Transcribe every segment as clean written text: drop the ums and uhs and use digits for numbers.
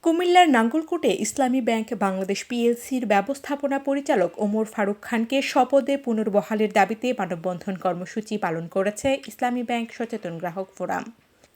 কুমিল্লার নাঙ্গলকোটে ইসলামী ব্যাংক বাংলাদেশ পিএলসির ব্যবস্থাপনা পরিচালক ওমর ফারুক খানকে শপথে পুনর্বহালের দাবিতে মানববন্ধন কর্মসূচি পালন করেছে ইসলামী ব্যাংক সচেতন গ্রাহক ফোরাম।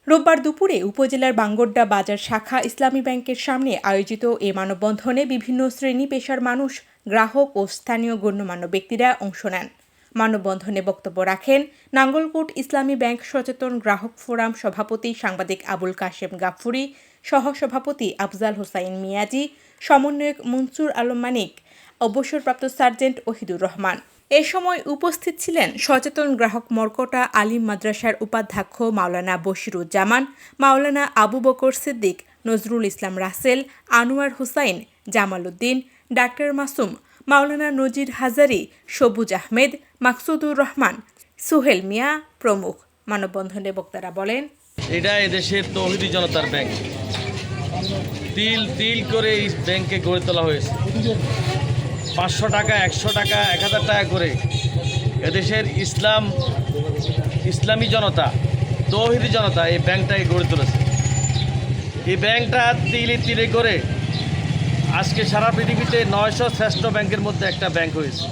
রোববার দুপুরে উপজেলার বাঙ্গড্ডা বাজার শাখা ইসলামী ব্যাংকের সামনে আয়োজিত এ মানববন্ধনে বিভিন্ন শ্রেণী পেশার মানুষ, গ্রাহক ও স্থানীয় গণ্যমান্য ব্যক্তিরা অংশ নেন। মানববন্ধনে বক্তব্য রাখেন নাঙ্গলকোট ইসলামী ব্যাংক সচেতন গ্রাহক ফোরাম সভাপতি সাংবাদিক আবুল কাশেম গাফুরি, সহসভাপতি আফজাল হোসাইন মিয়াজি, সমন্বয়ক মনসুর আলম মানিক, অবসরপ্রাপ্ত সার্জেন্ট ওহিদুর রহমান। এ সময় উপস্থিত ছিলেন সচেতন গ্রাহক মর্কটা আলিম মাদ্রাসার উপাধ্যক্ষ মাওলানা বশিরুজ্জামান, মাওলানা আবু বকর সিদ্দিক, নজরুল ইসলাম রাসেল, আনোয়ার হুসাইন, জামাল উদ্দিন, ডাক্তার মাসুম, মাওলানা নজির হাজারি, সবুজ আহমেদ, মাকসুদুর রহমান, সুহেল মিয়া প্রমুখ। মানববন্ধনে বক্তারা বলেন, এটা এদেশের তৌহিদি জনতার ব্যাংক। তিল তিল করে এই ব্যাংকে গড়ে তোলা হয়েছে। 500 টাকা, 100 টাকা, 1000 টাকা করে এদেশের ইসলামী জনতা, তৌহিদি জনতা এই ব্যাংকটাকে গড়ে তুলেছে। এই ব্যাংকটা তিলে তিলে করে আজকে সারা পৃথিবীতে 900 শ্রেষ্ঠ ব্যাংকের মধ্যে একটা ব্যাংক হয়েছে।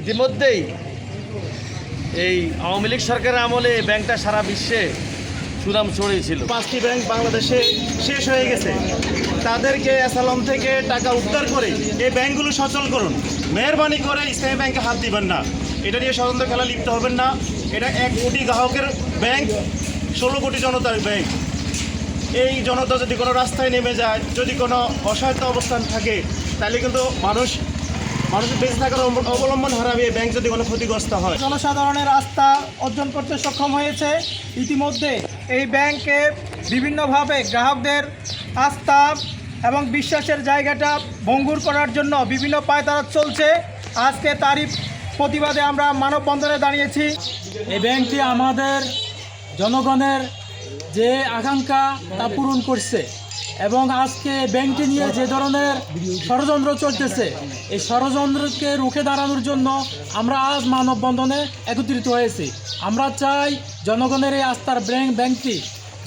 ইতিমধ্যেই এই আওয়ামী লীগ সরকারের আমলে এই ব্যাংকটা সারা বিশ্বে সুনাম ছড়িয়েছিল। 5টি ব্যাংক বাংলাদেশে শেষ হয়ে গেছে। তাদেরকে অ্যাসালম থেকে টাকা উদ্ধার করে এই ব্যাংকগুলো সচল করুন। মেহরবানি করে ইসলামী ব্যাংকে হাত দিবেন না। এটা নিয়ে স্বতন্ত্র খেলা লিপ্ত হবেন না। এটা 1 কোটি গ্রাহকের ব্যাংক, 16 কোটি জনতার ব্যাংক। এই জনতা যদি কোনো রাস্তায় নেমে যায়, যদি কোনো অসহায়তা অবস্থান থাকে, তাহলে কিন্তু মানুষের বেঁচে থাকার অবলম্বন হারাবে এই ব্যাংক যদি কোনো ক্ষতিগ্রস্ত হয়। জনসাধারণের আস্থা অর্জন করতে সক্ষম হয়েছে। ইতিমধ্যে এই ব্যাংকে বিভিন্নভাবে গ্রাহকদের আস্থা এবং বিশ্বাসের জায়গাটা ভঙ্গুর করার জন্য বিভিন্ন পায়তারা চলছে। আজকে তারই প্রতিবাদে আমরা মানববন্ধনে দাঁড়িয়েছি। এই ব্যাংকটি আমাদের জনগণের যে আকাঙ্ক্ষা তা পূরণ করছে এবং আজকে ব্যাংকটি নিয়ে যে ধরনের ষড়যন্ত্র চলতেছে, এই ষড়যন্ত্রকে রুখে দাঁড়ানোর জন্য আমরা আজ মানববন্ধনে একত্রিত হয়েছি। আমরা চাই জনগণের এই আস্থার ব্যাংকটি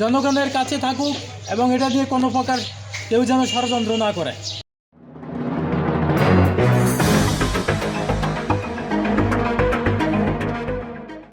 জনগণের কাছে থাকুক এবং এটা নিয়ে কোনো প্রকার কেউ যেন ষড়যন্ত্র না করে।